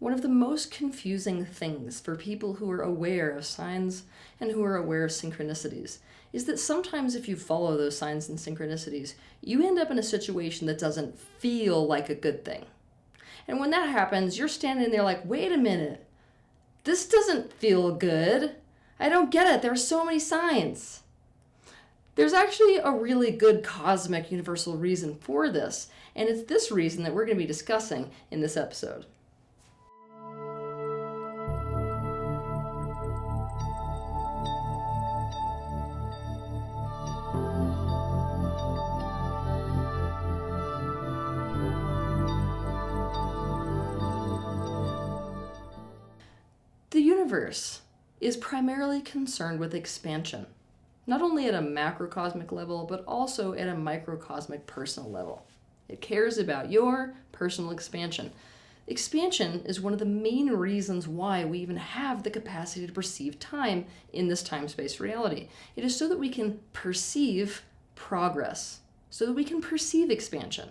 One of the most confusing things for people who are aware of signs and who are aware of synchronicities is that sometimes if you follow those signs and synchronicities, you end up in a situation that doesn't feel like a good thing. And when that happens, you're standing there like, wait a minute, this doesn't feel good. I don't get it. There are so many signs. There's actually a really good cosmic universal reason for this, and it's this reason that we're going to be discussing in this episode. The universe is primarily concerned with expansion, not only at a macrocosmic level, but also at a microcosmic personal level. It cares about your personal expansion. Expansion is one of the main reasons why we even have the capacity to perceive time in this time-space reality. It is so that we can perceive progress, so that we can perceive expansion.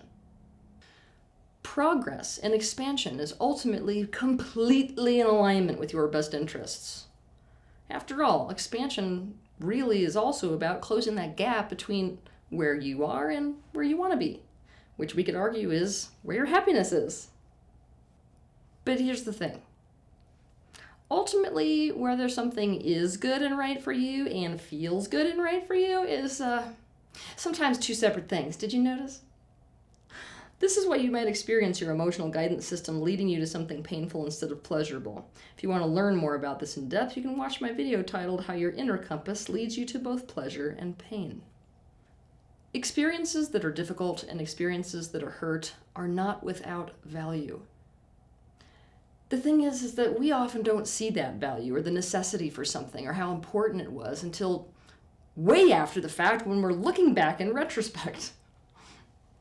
Progress and expansion is ultimately completely in alignment with your best interests. After all, expansion really is also about closing that gap between where you are and where you want to be, which we could argue is where your happiness is. But here's the thing. Ultimately, whether something is good and right for you and feels good and right for you is sometimes two separate things. Did you notice? This is why you might experience your emotional guidance system leading you to something painful instead of pleasurable. If you want to learn more about this in depth, you can watch my video titled How Your Inner Compass Leads You to Both Pleasure and Pain. Experiences that are difficult and experiences that are hurt are not without value. The thing is that we often don't see that value or the necessity for something or how important it was until way after the fact when we're looking back in retrospect.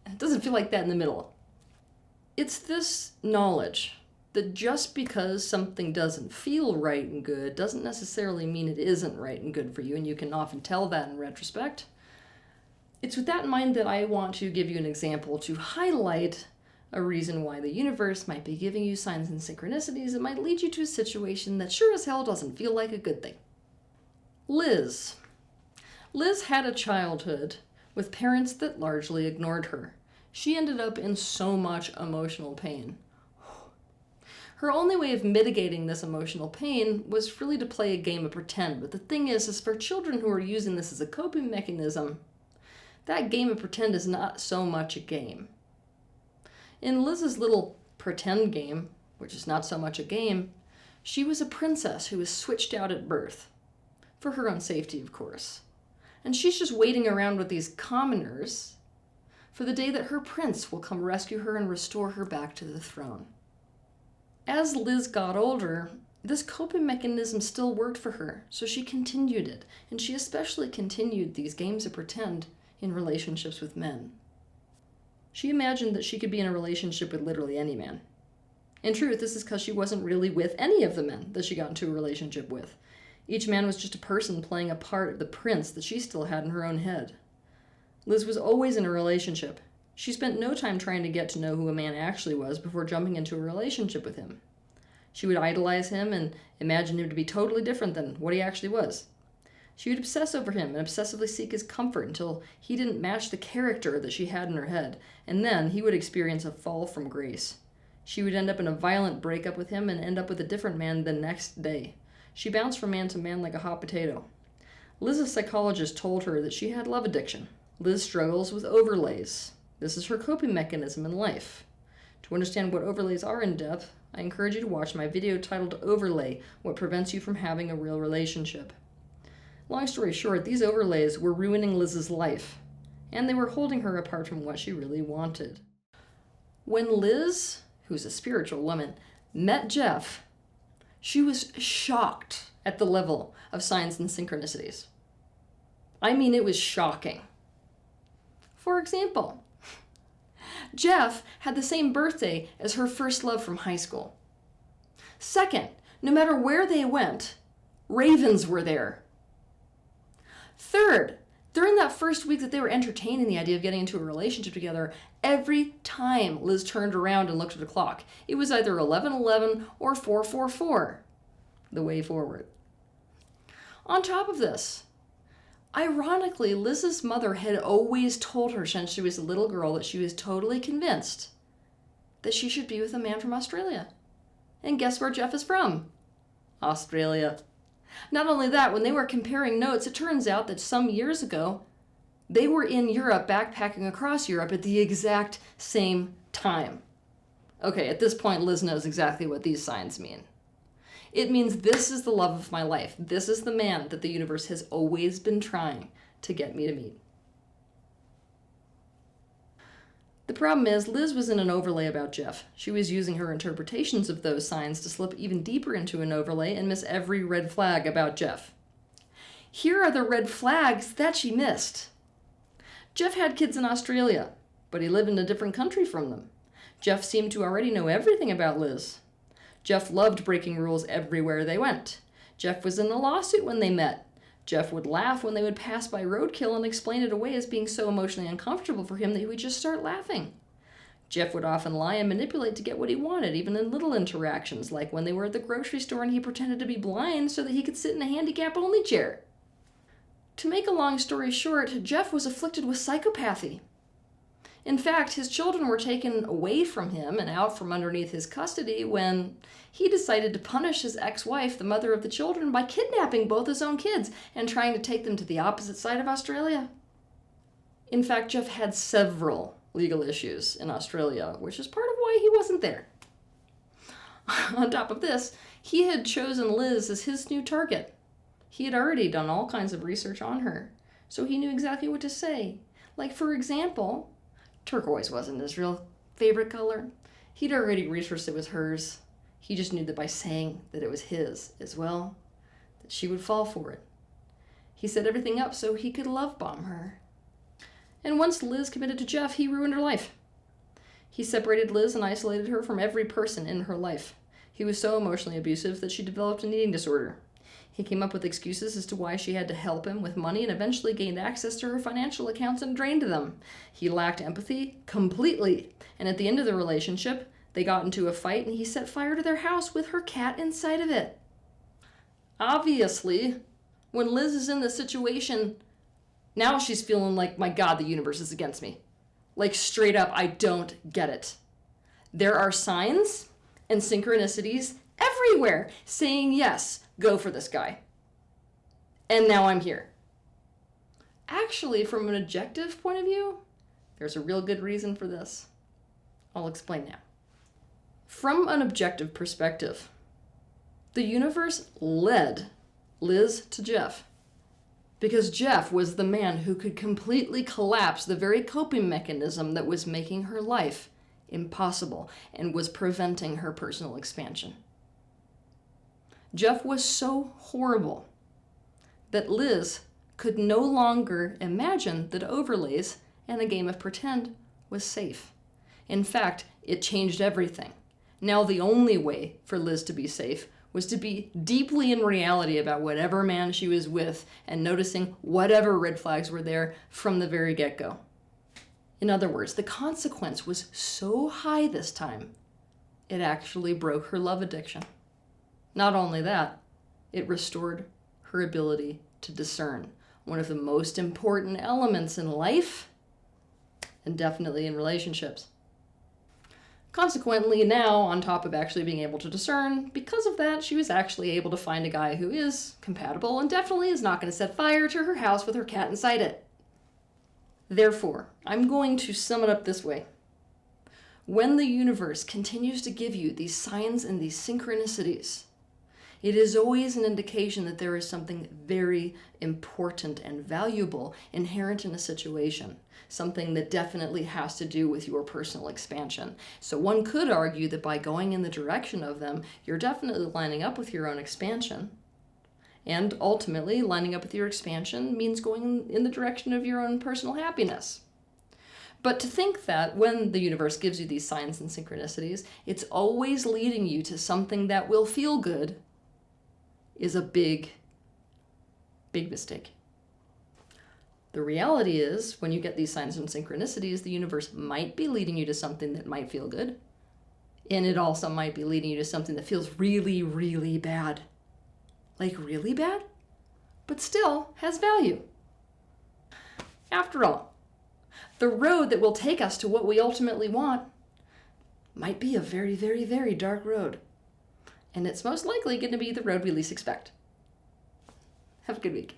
It doesn't feel like that in the middle. It's this knowledge that just because something doesn't feel right and good doesn't necessarily mean it isn't right and good for you, and you can often tell that in retrospect. It's with that in mind that I want to give you an example to highlight a reason why the universe might be giving you signs and synchronicities that might lead you to a situation that sure as hell doesn't feel like a good thing. Liz. Liz had a childhood with parents that largely ignored her. She ended up in so much emotional pain. Her only way of mitigating this emotional pain was really to play a game of pretend. But the thing is for children who are using this as a coping mechanism, that game of pretend is not so much a game. In Liz's little pretend game, which is not so much a game, she was a princess who was switched out at birth. For her own safety, of course. And she's just waiting around with these commoners for the day that her prince will come rescue her and restore her back to the throne. As Liz got older, this coping mechanism still worked for her, so she continued it, and she especially continued these games of pretend in relationships with men. She imagined that she could be in a relationship with literally any man. In truth, this is because she wasn't really with any of the men that she got into a relationship with. Each man was just a person playing a part of the prince that she still had in her own head. Liz was always in a relationship. She spent no time trying to get to know who a man actually was before jumping into a relationship with him. She would idolize him and imagine him to be totally different than what he actually was. She would obsess over him and obsessively seek his comfort until he didn't match the character that she had in her head, and then he would experience a fall from grace. She would end up in a violent breakup with him and end up with a different man the next day. She bounced from man to man like a hot potato. Liz's psychologist told her that she had love addiction. Liz struggles with overlays. This is her coping mechanism in life. To understand what overlays are in depth, I encourage you to watch my video titled Overlay, What Prevents You from Having a Real Relationship. Long story short, these overlays were ruining Liz's life, and they were holding her apart from what she really wanted. When Liz, who's a spiritual woman, met Jeff, she was shocked at the level of signs and synchronicities. I mean, it was shocking. For example, Jeff had the same birthday as her first love from high school. Second, no matter where they went, ravens were there. Third, During that first week that they were entertaining the idea of getting into a relationship together, every time Liz turned around and looked at the clock, it was either 11:11 or 4:44, the way forward. On top of this, ironically, Liz's mother had always told her since she was a little girl that she was totally convinced that she should be with a man from Australia. And guess where Jeff is from? Australia. Not only that, when they were comparing notes, it turns out that some years ago, they were in Europe, backpacking across Europe at the exact same time. Okay, at this point, Liz knows exactly what these signs mean. It means this is the love of my life. This is the man that the universe has always been trying to get me to meet. The problem is, Liz was in an overlay about Jeff. She was using her interpretations of those signs to slip even deeper into an overlay and miss every red flag about Jeff. Here are the red flags that she missed. Jeff had kids in Australia, but he lived in a different country from them. Jeff seemed to already know everything about Liz. Jeff loved breaking rules everywhere they went. Jeff was in a lawsuit when they met. Jeff would laugh when they would pass by roadkill and explain it away as being so emotionally uncomfortable for him that he would just start laughing. Jeff would often lie and manipulate to get what he wanted, even in little interactions, like when they were at the grocery store and he pretended to be blind so that he could sit in a handicap-only chair. To make a long story short, Jeff was afflicted with psychopathy. In fact, his children were taken away from him and out from underneath his custody when he decided to punish his ex-wife, the mother of the children, by kidnapping both his own kids and trying to take them to the opposite side of Australia. In fact, Jeff had several legal issues in Australia, which is part of why he wasn't there. On top of this, he had chosen Liz as his new target. He had already done all kinds of research on her, so he knew exactly what to say. Like, for example, turquoise wasn't his real favorite color. He'd already researched it was hers. He just knew that by saying that it was his as well, that she would fall for it. He set everything up so he could love bomb her. And once Liz committed to Jeff, he ruined her life. He separated Liz and isolated her from every person in her life. He was so emotionally abusive that she developed an eating disorder. He came up with excuses as to why she had to help him with money and eventually gained access to her financial accounts and drained them. He lacked empathy completely. And at the end of the relationship, they got into a fight and he set fire to their house with her cat inside of it. Obviously, when Liz is in this situation, now she's feeling like, my God, the universe is against me. Like, straight up, I don't get it. There are signs and synchronicities everywhere saying, yes, go for this guy. And now I'm here. Actually, from an objective point of view, there's a real good reason for this. I'll explain now. From an objective perspective, the universe led Liz to Jeff because Jeff was the man who could completely collapse the very coping mechanism that was making her life impossible and was preventing her personal expansion. Jeff was so horrible that Liz could no longer imagine that overlays and a game of pretend was safe. In fact, it changed everything. Now the only way for Liz to be safe was to be deeply in reality about whatever man she was with and noticing whatever red flags were there from the very get-go. In other words, the consequence was so high this time, it actually broke her love addiction. Not only that, it restored her ability to discern, one of the most important elements in life, and definitely in relationships. Consequently, now, on top of actually being able to discern, because of that, she was actually able to find a guy who is compatible and definitely is not going to set fire to her house with her cat inside it. Therefore, I'm going to sum it up this way. When the universe continues to give you these signs and these synchronicities, it is always an indication that there is something very important and valuable inherent in a situation, something that definitely has to do with your personal expansion. So one could argue that by going in the direction of them, you're definitely lining up with your own expansion. And ultimately, lining up with your expansion means going in the direction of your own personal happiness. But to think that when the universe gives you these signs and synchronicities, it's always leading you to something that will feel good is a big, big mistake. The reality is, when you get these signs and synchronicities, the universe might be leading you to something that might feel good. And it also might be leading you to something that feels really, really bad. Like really bad, but still has value. After all, the road that will take us to what we ultimately want might be a very, very, very dark road. And it's most likely going to be the road we least expect. Have a good week.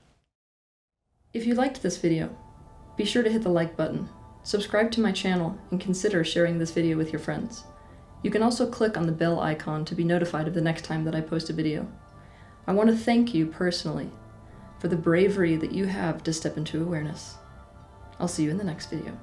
If you liked this video, be sure to hit the like button, subscribe to my channel, and consider sharing this video with your friends. You can also click on the bell icon to be notified of the next time that I post a video. I want to thank you personally for the bravery that you have to step into awareness. I'll see you in the next video.